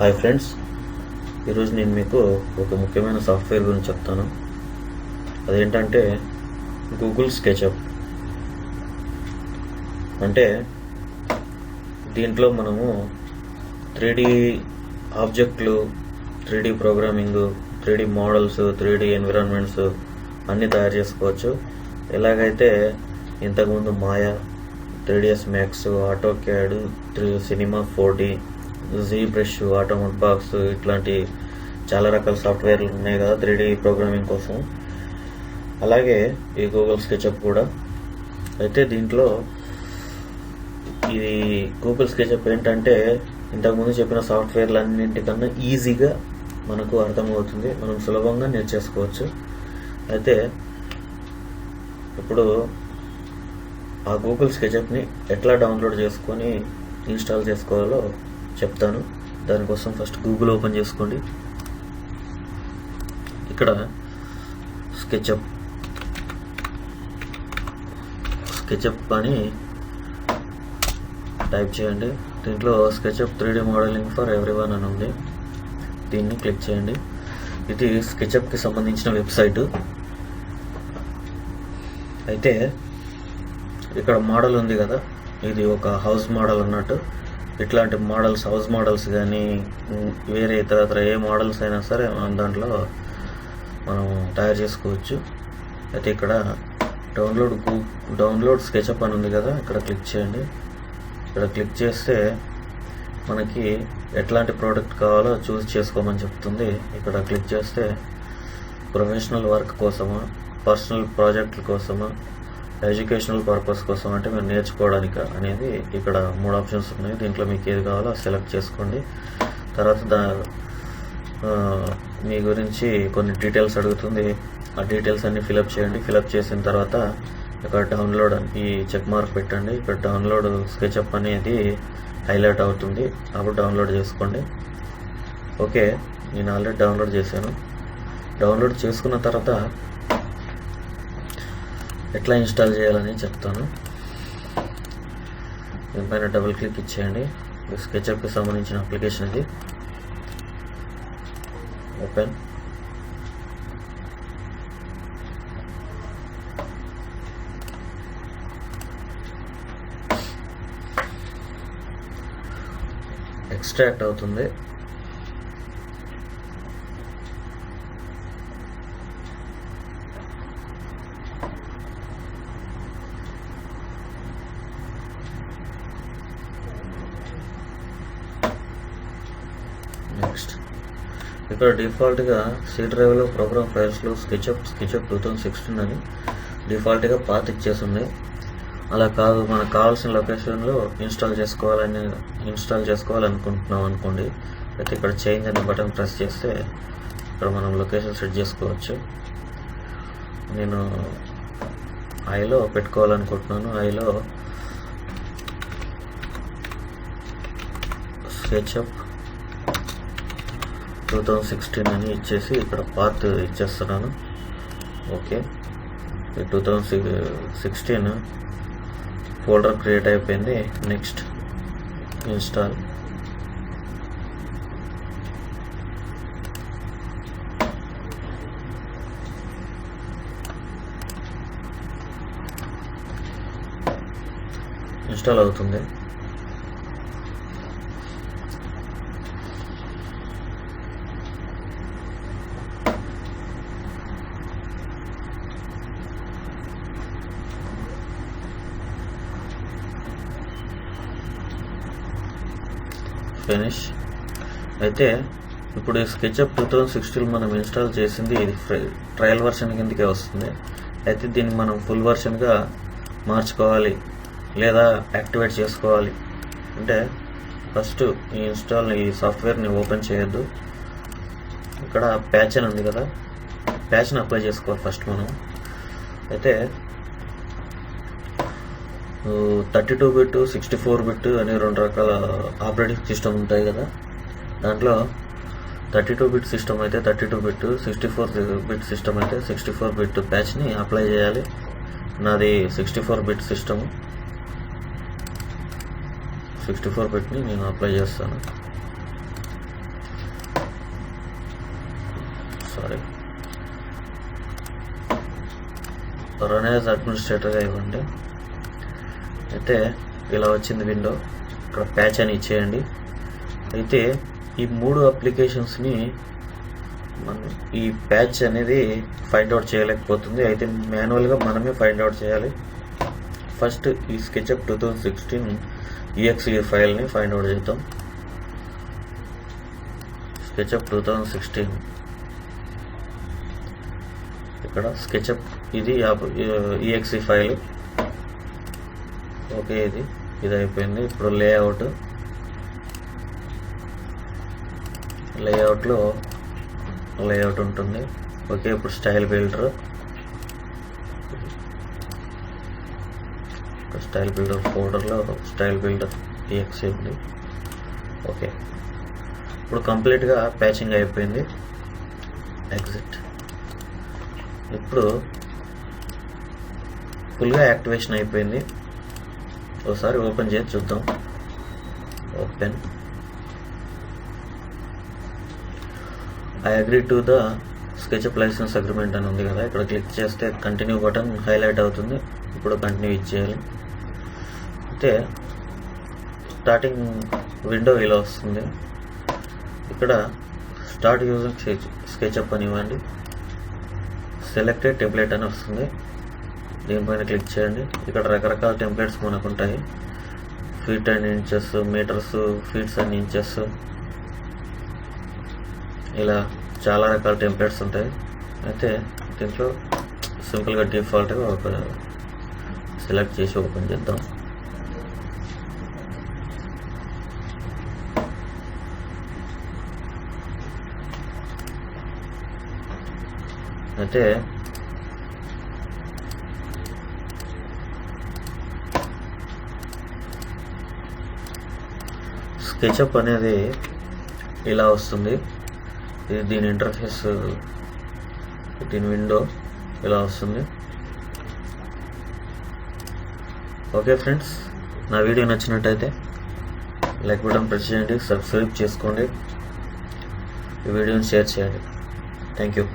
Hi friends, ఈరోజు నేను మీకు ఒక ముఖ్యమైన సాఫ్ట్వేర్ గురించి చెప్తాను. అదేంటంటే గూగుల్ స్కెచ్అప్. అంటే దీంట్లో మనము 3D ఆబ్జెక్ట్లు, 3D programming, 3D models, 3D environments అన్నీ తయారు చేసుకోవచ్చు. ఎలాగైతే ఇంతకుముందు Maya, 3ds Max, AutoCAD, Cinema 4D, ZBrush, ఆటోమోట్ బాక్స్ ఇట్లాంటి చాలా రకాల సాఫ్ట్వేర్లు ఉన్నాయి కదా 3D ప్రోగ్రామింగ్ కోసం. అలాగే ఈ గూగుల్ స్కెచ్అప్ కూడా. అయితే దీంట్లో ఇది గూగుల్ స్కెచ్అప్ ఏంటంటే ఇంతకుముందు చెప్పిన సాఫ్ట్వేర్లు అన్నింటికన్నా ఈజీగా మనకు అర్థమవుతుంది, మనం సులభంగా నేర్చేసుకోవచ్చు. అయితే ఇప్పుడు ఆ గూగుల్ స్కెచ్అప్ని ఎట్లా డౌన్లోడ్ చేసుకొని ఇన్స్టాల్ చేసుకోవాలో చెప్తాను. దానికోసం ఫస్ట్ గూగుల్ ఓపెన్ చేసుకోండి. ఇక్కడ స్కెచ్అప్ అని టైప్ చేయండి. దీంట్లో SketchUp 3D modelling for everyone అని ఉంది. దీన్ని క్లిక్ చేయండి. ఇది స్కెచ్అప్కి సంబంధించిన వెబ్సైటు. అయితే ఇక్కడ మోడల్ ఉంది కదా, ఇది ఒక హౌస్ మోడల్ అన్నట్టు. ఇట్లాంటి మోడల్స్, హౌస్ మోడల్స్ కానీ వేరే ఇతర ఏ మోడల్స్ అయినా సరే మనం దాంట్లో మనం తయారు చేసుకోవచ్చు. అయితే ఇక్కడ డౌన్లోడ్ స్కెచ్అప్ అని ఉంది కదా, ఇక్కడ క్లిక్ చేయండి. ఇక్కడ క్లిక్ చేస్తే మనకి ఎట్లాంటి ప్రోడక్ట్ కావాలో చూస్ చేసుకోమని చెప్తుంది. ఇక్కడ క్లిక్ చేస్తే ప్రొఫెషనల్ వర్క్ కోసమా, పర్సనల్ ప్రాజెక్టుల కోసమా, ఎడ్యుకేషనల్ పర్పస్ కోసం అంటే మీరు నేర్చుకోవడానికి అనేది ఇక్కడ 3 ఆప్షన్స్ ఉన్నాయి. దీంట్లో మీకు ఏది కావాలో సెలెక్ట్ చేసుకోండి. తర్వాత మీ గురించి కొన్ని డీటెయిల్స్ అడుగుతుంది. ఆ డీటెయిల్స్ అన్ని ఫిలప్ చేయండి. ఫిలప్ చేసిన తర్వాత ఇక్కడ డౌన్లోడ్ ఈ చెక్ మార్క్ పెట్టండి. ఇక్కడ డౌన్లోడ్ స్కెచ్అప్ అనేది హైలైట్ అవుతుంది, అప్పుడు డౌన్లోడ్ చేసుకోండి. ఓకే, నేను ఆల్రెడీ డౌన్లోడ్ చేశాను. డౌన్లోడ్ చేసుకున్న తర్వాత ఎట్లా ఇన్స్టాల్ చేయాలని చెప్తాను. దీనిపైన డబుల్ క్లిక్ ఇచ్చేయండి. స్కెచ్అప్కి సంబంధించిన అప్లికేషన్ ఇది. ఓపెన్. ఎక్స్ట్రాక్ట్ అవుతుంది. నెక్స్ట్ ఇక్కడ డిఫాల్ట్గా సి డ్రైవ్లో ప్రోగ్రామ్ ఫైల్స్లో స్కెచ్అప్ 2016 అని డిఫాల్ట్గా పాత్ ఇచ్చేసి ఉన్నాయి. అలా కాదు, మనకు కావాల్సిన లొకేషన్లో ఇన్స్టాల్ చేసుకోవాలనుకుంటున్నాం అనుకోండి. అయితే ఇక్కడ చేంజ్ అనే బటన్ ప్రెస్ చేస్తే ఇక్కడ మనం లొకేషన్ సెట్ చేసుకోవచ్చు. నేను ఐలో పెట్టుకోవాలనుకుంటున్నాను. ఐలో స్కెచ్అప్ 2016 అని ఇచ్చేసి ఇక్కడ పాత్ ఇచ్చేస్తున్నాను. ఓకే, 2016 ఫోల్డర్ క్రియేట్ అయిపోయింది. Next install. ఇన్స్టాల్ అవుతుంది. ఫినిష్. అయితే ఇప్పుడు స్కెచ్అప్ 2016 మనం ఇన్స్టాల్ చేసింది ఇది ట్రయల్ వర్షన్ కిందకే వస్తుంది. అయితే దీన్ని మనం ఫుల్ వర్షన్గా మార్చుకోవాలి లేదా యాక్టివేట్ చేసుకోవాలి అంటే ఫస్ట్ ఈ సాఫ్ట్వేర్ని ఓపెన్ చేయొద్దు. ఇక్కడ ప్యాచ్ అని ఉంది కదా, ప్యాచ్ని అప్లై చేసుకోవాలి ఫస్ట్ మనం. అయితే 32 బిట్, 64 బిట్ అనే 2 రకాల ఆపరేటింగ్ సిస్టమ్ ఉంటాయి కదా. దాంట్లో 32 బిట్ సిస్టమ్ అయితే 32 బిట్, 64 బిట్ సిస్టమ్ అయితే 64 బిట్ ప్యాచ్ని అప్లై చేయాలి. నాది 64 బిట్ సిస్టమ్. 64 బిట్ని నేను అప్లై చేస్తాను. రన్ యాజ్ అడ్మినిస్ట్రేటర్గా ఇవ్వండి. అయితే ఇలా వచ్చింది విండో. ఇక్కడ ప్యాచ్ అని ఇచ్చేయండి. అయితే ఈ 3 అప్లికేషన్స్ని మనం ఈ ప్యాచ్ అనేది ఫైండ్ అవుట్ చేయలేకపోతుంది. అయితే మాన్యువల్గా మనమే ఫైండ్ అవుట్ చేయాలి. ఫస్ట్ ఈ SketchUp 2016 exe ఫైల్ని ఫైండ్ అవుట్ చేద్దాం. SketchUp 2016 ఇక్కడ SketchUp ఇది exe ఫైల్. ఓకే, ఇది అయిపోయింది. ఇప్పుడు లేఅవుట్లో లేఅవుట్ ఉంటుంది. ఓకే, ఇప్పుడు స్టైల్ బిల్డర్ ఫోల్డర్లో స్టైల్ బిల్డర్ exe ఉంది. ఓకే, ఇప్పుడు కంప్లీట్గా ప్యాచింగ్ అయిపోయింది. ఎగ్జిట్. ఇప్పుడు ఫుల్గా యాక్టివేషన్ అయిపోయింది. ఒకసారి ఓపెన్ చేసి చూద్దాం. Open. I agree to the SketchUp licence agreement అని ఉంది కదా, ఇక్కడ క్లిక్ చేస్తే కంటిన్యూ బటన్ హైలైట్ అవుతుంది. ఇప్పుడు కంటిన్యూ ఇచ్చేయాలి. అయితే స్టార్టింగ్ విండో ఇలా వస్తుంది. ఇక్కడ స్టార్ట్ యూజింగ్ SketchUp అని ఇవ్వండి. సెలెక్టెడ్ టెంప్లెట్ అని వస్తుంది. దీనిపైన క్లిక్ చేయండి. ఇక్కడ రకరకాల టెంప్లెట్స్ మనకు ఉంటాయి. Feet and inches, metres, feets and inches, ఇలా చాలా రకాల టెంప్లెట్స్ ఉంటాయి. అయితే దీంట్లో సింపుల్గా డిఫాల్ట్గా ఒక సెలెక్ట్ చేసి ఓపెన్ చేద్దాం. అయితే SketchUp అనేది ఇలా వస్తుంది. ఇది దీని ఇంటర్ఫేస్, దీని విండో ఇలా వస్తుంది. ఓకే ఫ్రెండ్స్, నా వీడియో నచ్చినట్టయితే లైక్ బటన్ ప్రెస్ చేయండి, సబ్స్క్రైబ్ చేసుకోండి, ఈ వీడియోని షేర్ చేయండి. Thank you.